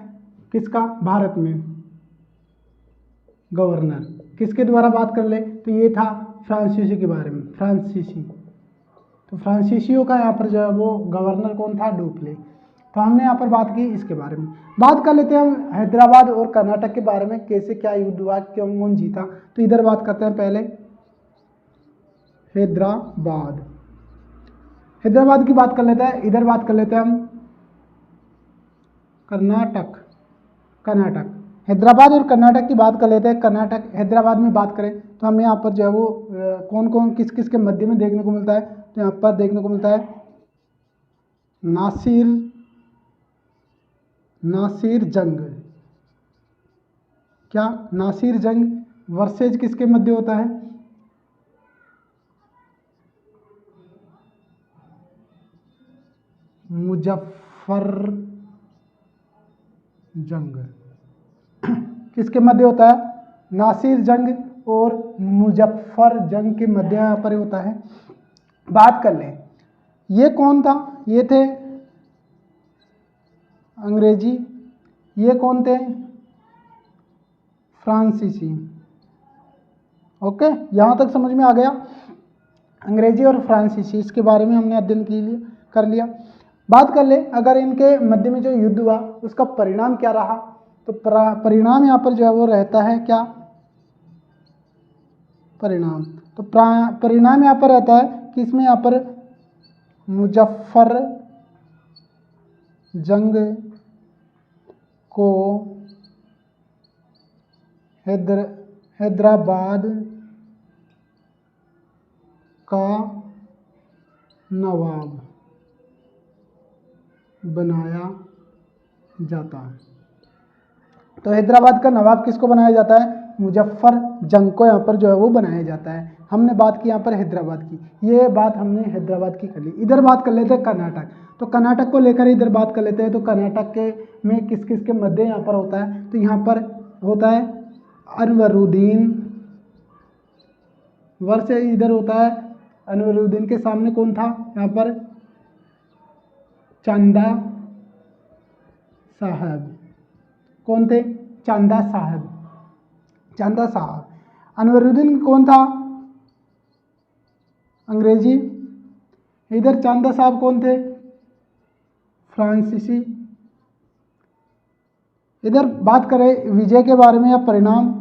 Speaker 1: किसका? भारत में गवर्नर। किसके द्वारा बात कर ले तो ये था फ्रांसीसी के बारे में, फ्रांसीसी। तो फ्रांसीसियों का यहाँ पर जो है वो गवर्नर कौन था? डुप्ले। तो हमने यहाँ पर बात की इसके बारे में। बात कर लेते हैं हम हैदराबाद और कर्नाटक के बारे में, कैसे क्या युद्ध हुआ, क्यों कौन जीता। तो इधर बात करते हैं पहले हैदराबाद। हैदराबाद की बात कर लेते हैं। इधर बात कर लेते हैं हम कर्नाटक। कर्नाटक, हैदराबाद और कर्नाटक की बात कर लेते हैं। कर्नाटक हैदराबाद में बात करें तो हमें यहाँ पर जो है वो कौन कौन किस किस के मध्य में देखने को मिलता है। तो यहाँ पर देखने को मिलता है नासिर जंग। क्या? नासिर जंग वर्सेज किसके मध्य होता है? मुजफ्फर जंग। किसके मध्य होता है? नासिर जंग और मुजफ्फर जंग के मध्य यहाँ पर होता है। बात कर लें ये कौन था, ये थे अंग्रेजी, ये कौन थे? फ्रांसीसी। ओके, यहाँ तक समझ में आ गया। अंग्रेजी और फ्रांसीसी, इसके बारे में हमने अध्ययन कर लिया। बात कर ले अगर इनके मध्य में जो युद्ध हुआ उसका परिणाम क्या रहा। तो परिणाम यहाँ पर जो है वो रहता है क्या? परिणाम। तो परिणाम यहाँ पर रहता है कि इसमें यहाँ पर मुजफ्फर जंग को हैदराबाद का नवाब बनाया जाता है। तो हैदराबाद का नवाब किसको बनाया जाता है? मुजफ्फर जंग को यहाँ पर जो है वो बनाया जाता है। हमने बात की यहाँ पर हैदराबाद की, ये बात हमने हैदराबाद की कर ली। इधर बात कर लेते हैं कर्नाटक। तो कर्नाटक को लेकर इधर बात कर लेते हैं। तो कर्नाटक के में किस किस के मध्य यहाँ पर होता है? तो यहाँ पर होता है अनवरुद्दीन वर्ष, इधर होता है अनवरुद्दीन के सामने कौन था? यहाँ पर चंदा साहब। कौन थे? चंदा साहब। चंदा साहब। अनवरुद्दीन कौन था? अंग्रेजी। इधर चंदा साहब कौन थे? फ्रांसीसी। इधर बात करें विजय के बारे में या परिणाम,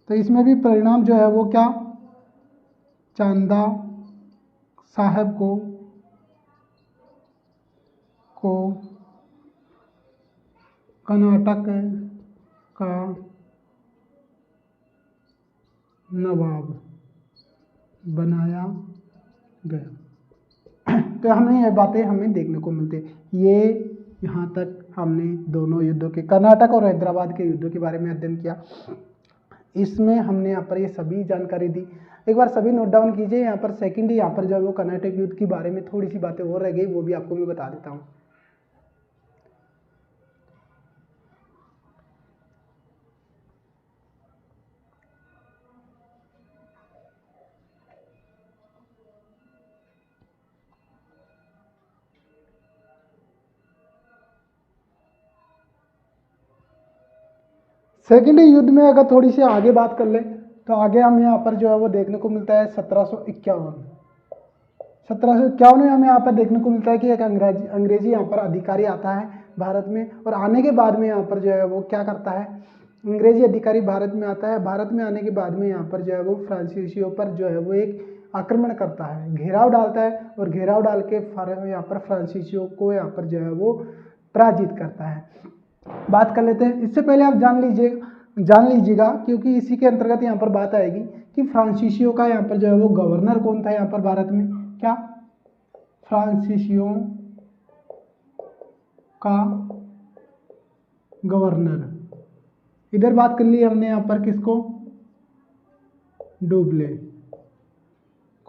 Speaker 1: तो इसमें भी परिणाम जो है वो क्या? चंदा साहब को कर्नाटक का नवाब बनाया गया। तो हमें ये बातें हमें देखने को मिलती है। ये यहाँ तक हमने दोनों युद्धों के, कर्नाटक और हैदराबाद के युद्धों के बारे में अध्ययन किया। इसमें हमने यहाँ पर ये सभी जानकारी दी। एक बार सभी नोट डाउन कीजिए। यहाँ पर सेकंड यहाँ पर जो है वो कर्नाटक युद्ध के बारे में थोड़ी सी बातें और रह गई, वो भी आपको मैं बता देता हूँ। सेकेंड युद्ध में अगर थोड़ी सी आगे बात कर ले तो आगे हम यहाँ पर जो है वो देखने को मिलता है 1751 में हमें यहाँ पर देखने को मिलता है कि एक अंग्रेजी यहाँ पर अधिकारी आता है भारत में, और आने के बाद में यहाँ पर जो है वो क्या करता है, अंग्रेजी अधिकारी भारत में आता है। भारत में आने के बाद में यहाँ पर जो है वो फ्रांसीसियों पर जो है वो एक आक्रमण करता है, घेराव डालता है, और घेराव डाल के यहाँ पर फ्रांसीसियों को यहाँ पर जो है वो पराजित करता है। बात कर लेते हैं। इससे पहले आप जान लीजिएगा क्योंकि इसी के अंतर्गत यहाँ पर बात आएगी कि फ्रांसीसियों का यहाँ पर जो है वो गवर्नर कौन था यहाँ पर भारत में। क्या फ्रांसीसियों का गवर्नर, इधर बात कर ली हमने यहाँ पर किसको, डुब्ले,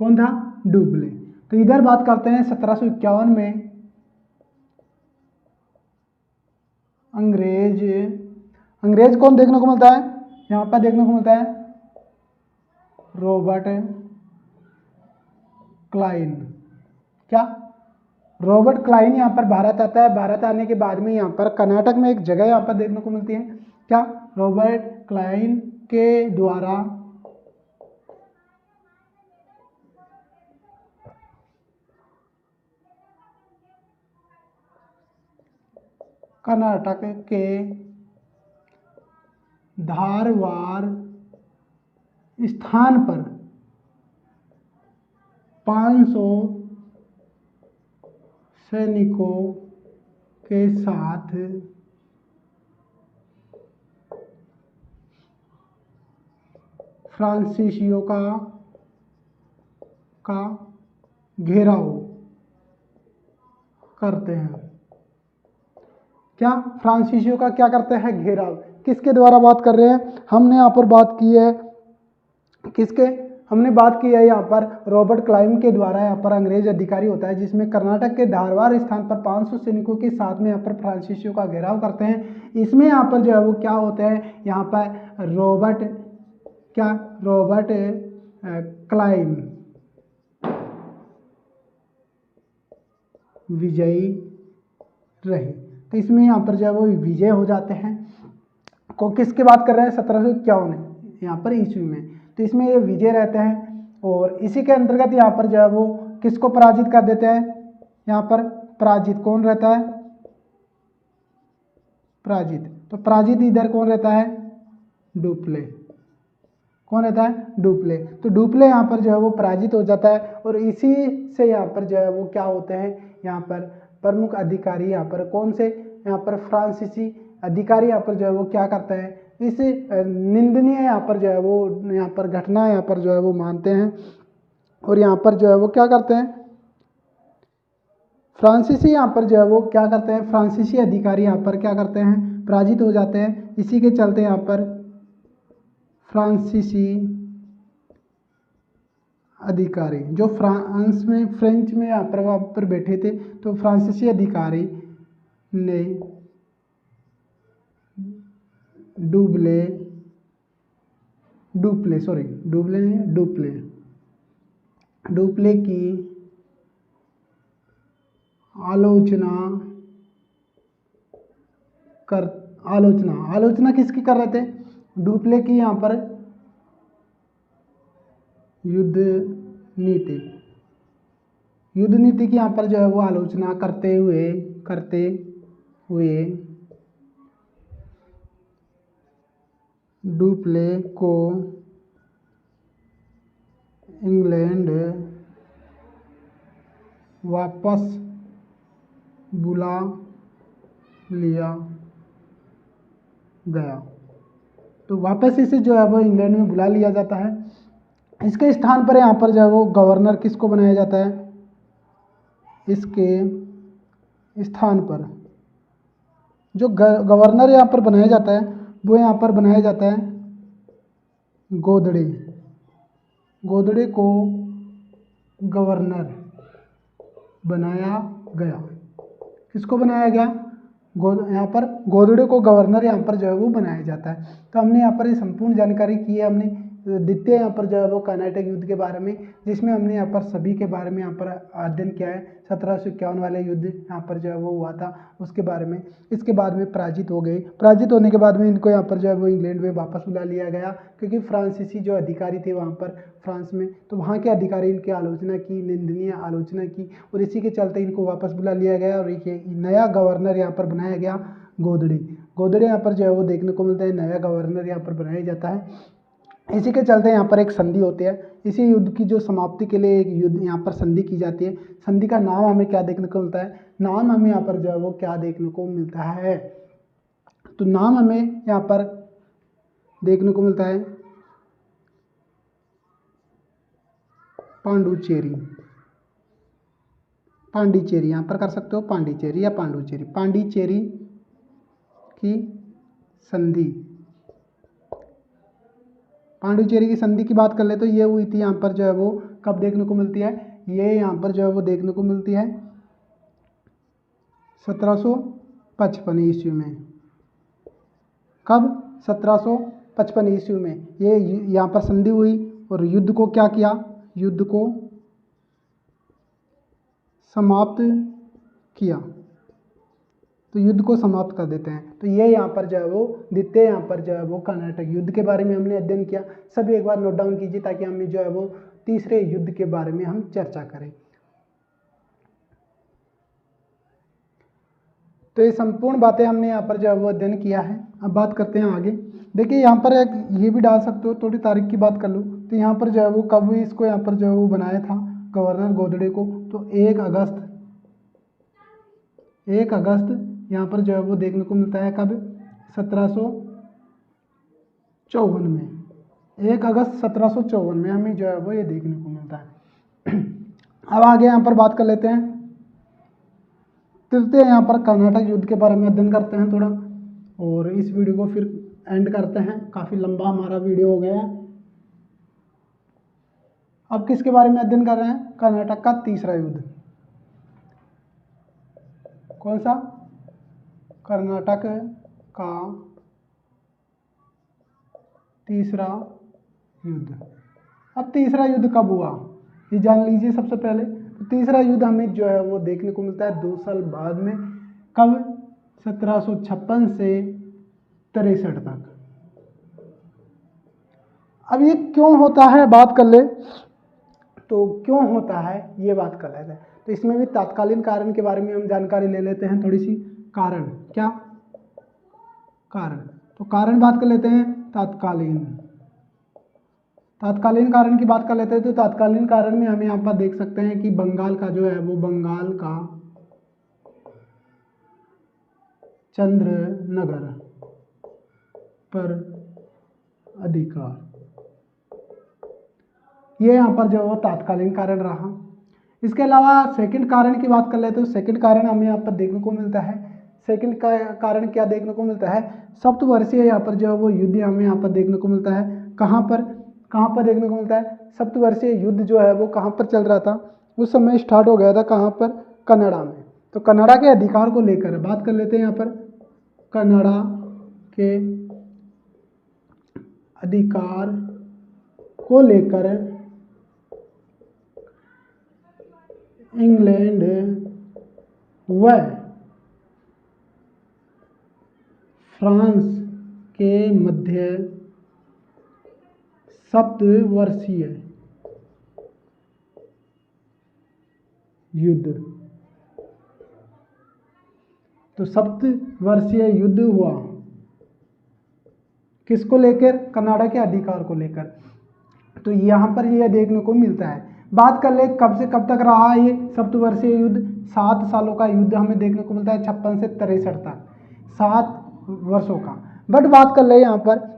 Speaker 1: कौन था, डुब्ले। तो इधर बात करते हैं 1751 में अंग्रेज कौन देखने को मिलता है, यहाँ पर देखने को मिलता है रॉबर्ट क्लाइन। क्या, रॉबर्ट क्लाइन यहाँ पर भारत आता है। भारत आने के बाद में यहाँ पर कर्नाटक में एक जगह यहाँ पर देखने को मिलती है। क्या, रॉबर्ट क्लाइन के द्वारा कर्नाटक के धारवाड़ स्थान पर 500 सैनिकों के साथ फ्रांसीसियों का घेराव करते हैं। क्या, फ्रांसीसियों का क्या करते हैं, घेराव। किसके द्वारा बात कर रहे हैं, हमने यहाँ पर बात की है किसके, हमने बात की है यहाँ पर रॉबर्ट क्लाइव के द्वारा। यहाँ पर अंग्रेज अधिकारी होता है जिसमें कर्नाटक के धारवाड़ स्थान पर 500 सैनिकों के साथ में यहाँ पर फ्रांसीसियों का घेराव करते हैं। इसमें यहाँ पर जो है वो क्या होते हैं, यहाँ पर रॉबर्ट क्लाइव विजयी रहे। तो इसमें यहाँ पर जो है वो विजय हो जाते हैं। को किसकी बात कर रहे हैं, 1751 यहाँ पर ईस्वी में। तो इसमें ये विजय रहते हैं, और इसी के अंतर्गत यहाँ पर जो है वो किसको पराजित कर देते हैं, यहाँ पर पराजित कौन रहता है, पराजित। तो पराजित इधर कौन रहता है, डुप्ले, कौन रहता है, डुप्ले। तो डुप्ले यहाँ पर जो है वो पराजित हो जाता है, और इसी से यहाँ पर जो है वो क्या होते हैं, यहाँ पर प्रमुख अधिकारी यहाँ पर कौन से, यहाँ पर फ्रांसीसी अधिकारी यहाँ पर जो है वो क्या करते हैं, इस निंदनीय यहाँ पर जो है वो यहाँ पर घटना यहाँ पर जो है वो मानते हैं, और यहाँ पर जो है वो क्या करते हैं, फ्रांसीसी यहाँ पर जो है वो क्या करते हैं, फ्रांसीसी अधिकारी यहाँ पर क्या करते हैं, पराजित हो जाते हैं। इसी के चलते यहाँ पर फ्रांसीसी अधिकारी जो फ्रांस में, फ्रेंच में यहाँ पर वहाँ पर बैठे थे, तो फ्रांसीसी अधिकारी ने डुप्ले की आलोचना किसकी कर रहे थे, डुप्ले की यहाँ पर युद्ध नीति की यहाँ पर जो है वो आलोचना करते हुए डुप्ले को इंग्लैंड वापस बुला लिया गया। तो वापस इसे जो है वो इंग्लैंड में बुला लिया जाता है। इसके स्थान पर यहाँ पर जो है वो गवर्नर किसको बनाया जाता है, इसके स्थान पर जो गवर्नर यहाँ पर बनाया जाता है वो यहाँ पर बनाया जाता है गोदड़े। गोदड़े को गवर्नर बनाया गया। किसको बनाया गया, यहाँ पर गोदड़े को गवर्नर यहाँ पर जो है वो बनाया जाता है। तो हमने यहाँ पर ये संपूर्ण जानकारी की है हमने द्वितीय यहाँ पर जो है वो कर्नाटक युद्ध के बारे में, जिसमें हमने यहाँ पर सभी के बारे में यहाँ पर अध्ययन किया है। 1751 वाले युद्ध यहाँ पर जो है वो हुआ था उसके बारे में। इसके बाद में पराजित हो गए। पराजित होने के बाद में इनको यहाँ पर जो है वो इंग्लैंड में वापस बुला लिया गया, क्योंकि फ्रांसीसी जो अधिकारी थे वहाँ पर फ्रांस में, तो वहाँ के अधिकारी इनकी आलोचना की, निंदनीय आलोचना की, और इसी के चलते इनको वापस बुला लिया गया और एक नया गवर्नर यहाँ पर बनाया गया गोदड़े। गोदड़े यहाँ पर जो है वो देखने को मिलता है, नया गवर्नर यहाँ पर बनाया जाता है। इसी के चलते यहाँ पर एक संधि होती है। इसी युद्ध की जो समाप्ति के लिए एक युद्ध यहाँ पर संधि की जाती है। संधि का नाम हमें क्या देखने को मिलता है, नाम हमें यहाँ पर जो है वो क्या देखने को मिलता है, तो नाम हमें यहाँ पर देखने को मिलता है पांडुचेरी। पांडिचेरी यहाँ पर कर सकते हो, पांडिचेरी या पांडुचेरी। पांडिचेरी की संधि, पांडुचेरी की संधि की बात कर ले तो ये हुई थी यहाँ पर जो है वो कब देखने को मिलती है, ये यहाँ पर जो है वो देखने को मिलती है 1755 ईस्वी में। कब, 1755 ईस्वी में ये यहाँ पर संधि हुई और युद्ध को क्या किया, युद्ध को समाप्त किया। तो युद्ध को समाप्त कर देते हैं। तो ये यहाँ पर जो है वो द्वितीय यहाँ पर जो है वो कर्नाटक युद्ध के बारे में हमने अध्ययन किया। सभी एक बार नोट डाउन कीजिए ताकि हमें जो है वो तीसरे युद्ध के बारे में हम चर्चा करें। तो ये संपूर्ण बातें हमने यहाँ पर जो है वो अध्ययन किया है। अब बात करते हैं आगे। देखिए यहाँ पर एक ये भी डाल सकते हो, थोड़ी तारीख की बात कर लो तो यहाँ पर जो है वो कब इसको यहाँ पर जो है वो बनाया था गवर्नर गोदड़े को, तो 1 अगस्त यहाँ पर जो है वो देखने को मिलता है कब, 1754 में। 1 अगस्त 1754 में हमें जो है वो ये देखने को मिलता है। अब आगे यहाँ पर बात कर लेते हैं तृतीय यहाँ पर कर्नाटक युद्ध के बारे में अध्ययन करते हैं थोड़ा, और इस वीडियो को फिर एंड करते हैं। काफ़ी लंबा हमारा वीडियो हो गया है। अब किसके बारे में अध्ययन कर रहे हैं, कर्नाटक का तीसरा युद्ध। कौन सा, कर्नाटक का तीसरा युद्ध। अब तीसरा युद्ध कब हुआ ये जान लीजिए सबसे पहले। तो तीसरा युद्ध हमें जो है वो देखने को मिलता है 2 साल बाद में। कब, 1756 से 63 तक। अब ये क्यों होता है बात कर ले, तो क्यों होता है ये बात कर लेते हैं। तो इसमें भी तात्कालीन कारण के बारे में हम जानकारी ले लेते हैं थोड़ी सी। कारण, क्या कारण, तो कारण बात कर लेते हैं तात्कालीन कारण की बात कर लेते हैं। तो तात्कालीन कारण में हमें यहाँ पर देख सकते हैं कि बंगाल का जो है वो बंगाल का चंद्रनगर पर अधिकार, ये यहाँ पर जो है वो तात्कालीन कारण रहा। इसके अलावा सेकंड कारण की बात कर लेते हैं तो सेकंड कारण हमें यहाँ पर देखने को मिलता है। सेकंड का कारण क्या देखने को मिलता है, सप्तवर्षीय यहाँ पर जो है वो युद्ध हमें यहाँ पर देखने को मिलता है। कहाँ पर देखने को मिलता है, सप्तवर्षीय युद्ध जो है वो कहाँ पर चल रहा था उस समय, स्टार्ट हो गया था कहाँ पर, कनाडा में। तो कनाडा के अधिकार को लेकर बात कर लेते हैं। यहाँ पर कनाडा के अधिकार को लेकर इंग्लैंड व फ्रांस के मध्य सप्तवर्षीय युद्ध, तो सप्तवर्षीय युद्ध हुआ किसको लेकर, कनाडा के अधिकार को लेकर। तो यहाँ पर यह देखने को मिलता है। बात कर ले कब से कब तक रहा ये सप्तवर्षीय युद्ध, 7 सालों का युद्ध हमें देखने को मिलता है 56 से 63 तक, 7 वर्षों का। बट बात कर ले यहाँ पर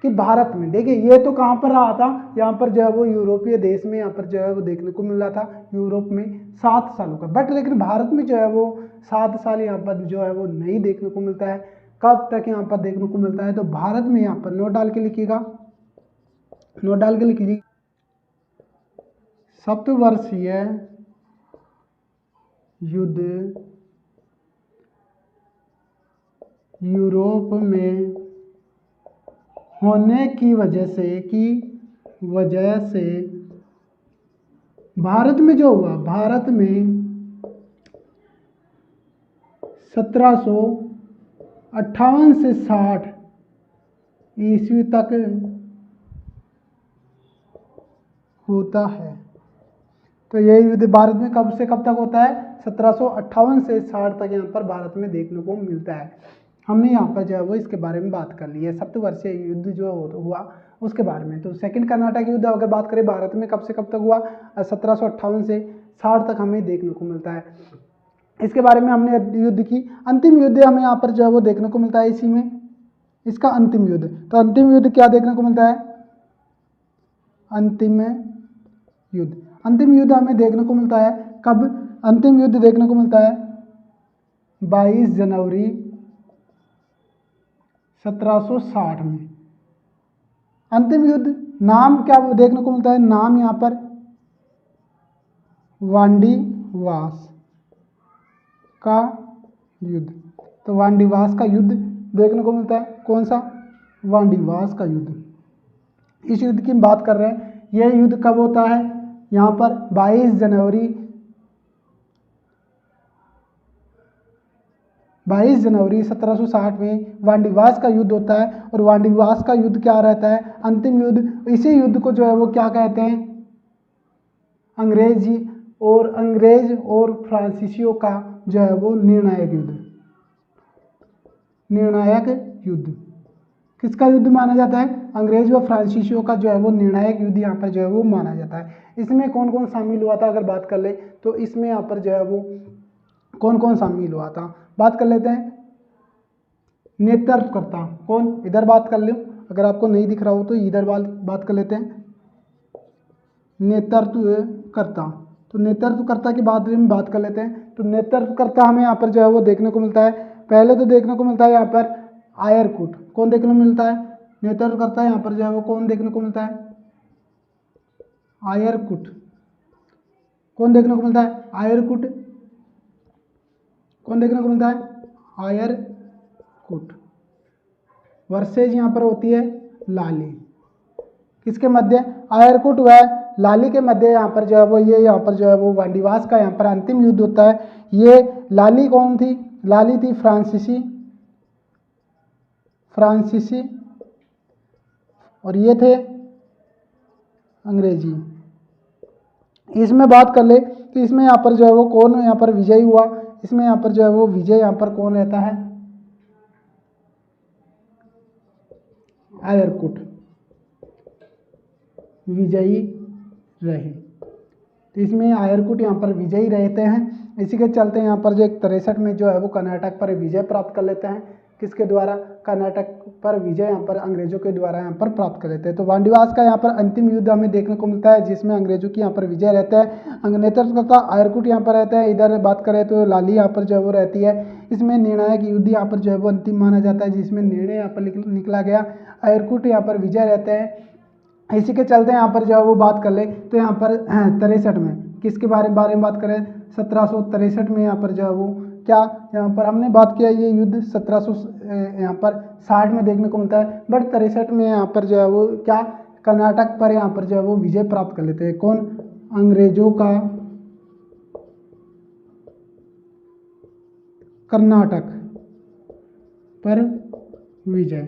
Speaker 1: कि भारत में, देखिए ये तो कहाँ पर रहा था, यहाँ पर जो है वो यूरोपीय देश में यहाँ पर जो है वो देखने को मिल रहा था, यूरोप में 7 सालों का। बट लेकिन भारत में जो है वो 7 साल यहाँ पर जो है वो नहीं देखने को मिलता है। कब तक यहाँ पर देखने को मिलता है, तो भारत में यहाँ पर नोट डाल के लिखिएगा, नोट डाल के लिखिए, सप्तवर्षीय युद्ध यूरोप में होने की वजह से भारत में जो हुआ, भारत में 1758 से 60 ईस्वी तक होता है। तो ये युद्ध भारत में कब से कब तक होता है, 1758 से 60 तक यहाँ पर भारत में देखने को मिलता है। हमने यहाँ पर जो है वो इसके बारे में बात कर ली है, सप्तवर्षीय युद्ध जो हुआ उसके बारे में। तो सेकंड कर्नाटक युद्ध अगर बात करें भारत में कब से कब तक हुआ, 1758 से 60 तक हमें देखने को मिलता है। इसके बारे में हमने युद्ध की। अंतिम युद्ध हमें यहाँ पर जो है वो देखने को मिलता है इसी में, इसका अंतिम युद्ध। तो अंतिम युद्ध क्या देखने को मिलता है, अंतिम युद्ध, अंतिम युद्ध हमें देखने को मिलता है कब, अंतिम युद्ध देखने को मिलता है 22 जनवरी 1760 में। अंतिम युद्ध नाम क्या देखने को मिलता है, नाम यहाँ पर वांडीवास का युद्ध। तो वांडीवास का युद्ध देखने को मिलता है, कौन सा, वांडीवास का युद्ध। इस युद्ध की बात कर रहे हैं, यह युद्ध कब होता है, यहाँ पर 22 जनवरी 1760 में वांडीवास का युद्ध होता है। और वांडीवास का युद्ध क्या रहता है, अंतिम युद्ध। इसी युद्ध को जो है वो क्या कहते हैं, अंग्रेज और फ्रांसीसियों का जो है वो निर्णायक युद्ध। किसका युद्ध माना जाता है, अंग्रेज व फ्रांसीसियों का जो है वो निर्णायक युद्ध यहाँ पर जो है वो माना जाता है। इसमें कौन कौन शामिल हुआ था अगर बात कर ले, तो इसमें यहाँ पर जो है वो कौन कौन शामिल हुआ था, बात कर लेते हैं। नेतृत्वकर्ता कौन, इधर बात कर लो, अगर आपको नहीं दिख रहा हो तो इधर बात कर लेते हैं। नेतृत्वकर्ता, तो नेतृत्वकर्ता की बात कर लेते हैं। तो नेतृत्वकर्ता हमें यहाँ पर जो है वो देखने को मिलता है, पहले तो देखने को मिलता है यहाँ पर आयरकुट। कौन देखने को मिलता है, नेतृत्वकर्ता यहाँ पर जो है वो कौन देखने को मिलता है, आयरकुट। कौन देखने को मिलता है, आयरकुट। कौन देखने को मिलता है, आयरकुट। वर्सेज यहाँ पर होती है लाली, किसके मध्य, आयरकुट व लाली के मध्य यहाँ पर जो है वो यहाँ पर जो है वो वांडीवास का यहाँ पर अंतिम युद्ध होता है। ये लाली कौन थी, लाली थी फ्रांसीसी और ये थे अंग्रेजी। इसमें बात कर ले तो इसमें यहाँ पर जो है वो कौन यहाँ पर विजयी हुआ, इसमें यहाँ पर जो है वो विजय यहाँ पर कौन रहता है, आयरकुट विजयी रहे। तो इसमें आयरकुट यहाँ पर विजयी रहते हैं। इसी के चलते यहाँ पर जो 63 में जो है वो कर्नाटक पर विजय प्राप्त कर लेते हैं। किसके द्वारा, कर्नाटक पर विजय यहाँ पर अंग्रेजों के द्वारा यहाँ पर प्राप्त कर लेते हैं। तो वांडीवास का यहाँ पर अंतिम युद्ध हमें देखने को मिलता है जिसमें अंग्रेजों की यहाँ पर विजय रहता है। नेतृत्वकर्ता आयरकुट यहाँ पर रहता है। इधर बात करें तो लाली यहाँ पर जो है वो रहती है। इसमें निर्णायक युद्ध यहाँ पर जो है वो अंतिम माना जाता है जिसमें निर्णय यहाँ पर निकला गया, आयरकुट यहाँ पर विजय रहते हैं। इसी के चलते यहाँ पर जो है वो बात कर ले तो यहाँ पर 63 में किसके बारे में बात करें, 1763 में यहाँ पर जो है वो क्या, यहाँ पर हमने बात किया ये युद्ध 1760 में देखने को मिलता है। बट 63 में यहाँ पर जो है वो क्या, कर्नाटक पर यहाँ पर जो है वो विजय प्राप्त कर लेते हैं। कौन, अंग्रेजों का कर्नाटक पर विजय।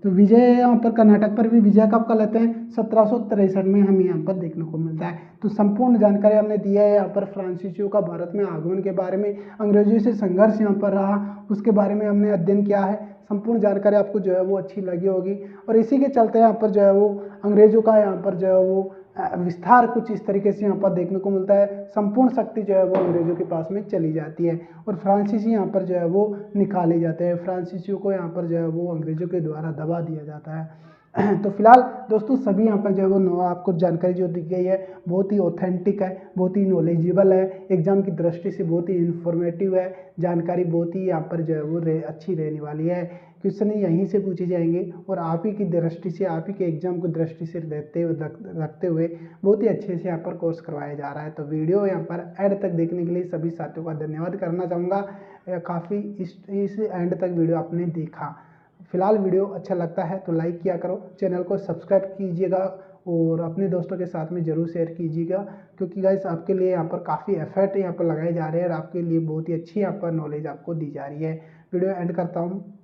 Speaker 1: तो विजय यहाँ पर कर्नाटक पर भी विजय कब कर लेते हैं, 1763 में हमें यहाँ पर देखने को मिलता है। तो संपूर्ण जानकारी हमने दिया है यहाँ पर फ्रांसीसियों का भारत में आगमन के बारे में, अंग्रेजों से संघर्ष यहाँ पर रहा उसके बारे में हमने अध्ययन किया है। संपूर्ण जानकारी आपको जो है वो अच्छी लगी होगी। और इसी के चलते यहाँ पर जो है वो अंग्रेजों का यहाँ पर जो है वो विस्तार कुछ इस तरीके से यहाँ पर देखने को मिलता है। संपूर्ण शक्ति जो है वो अंग्रेजों के पास में चली जाती है और फ्रांसीसी यहाँ पर जो है वो निकाले जाते हैं। फ्रांसीसियों को यहाँ पर जो है वो अंग्रेजों के द्वारा दबा दिया जाता है। तो फिलहाल दोस्तों सभी यहाँ पर जो है वो आपको जानकारी जो दी गई है बहुत ही ऑथेंटिक है, बहुत ही नॉलेजेबल है, एग्जाम की दृष्टि से बहुत ही इंफॉर्मेटिव है, जानकारी बहुत ही यहाँ पर जो है वो अच्छी रहने वाली है। क्वेश्चन यहीं से पूछे जाएंगे और आप ही की दृष्टि से, आप ही के एग्जाम को दृष्टि से रखते हुए बहुत ही अच्छे से यहाँ पर कोर्स करवाया जा रहा है। तो वीडियो यहाँ पर एंड तक देखने के लिए सभी साथियों का धन्यवाद करना चाहूँगा। काफ़ी इस एंड तक वीडियो आपने देखा। फिलहाल वीडियो अच्छा लगता है तो लाइक किया करो, चैनल को सब्सक्राइब कीजिएगा और अपने दोस्तों के साथ में ज़रूर शेयर कीजिएगा, क्योंकि गाइस आपके लिए यहाँ पर काफ़ी एफर्ट यहाँ पर लगाए जा रहे हैं और आपके लिए बहुत ही अच्छी यहाँ पर नॉलेज आपको दी जा रही है। वीडियो एंड करता हूँ।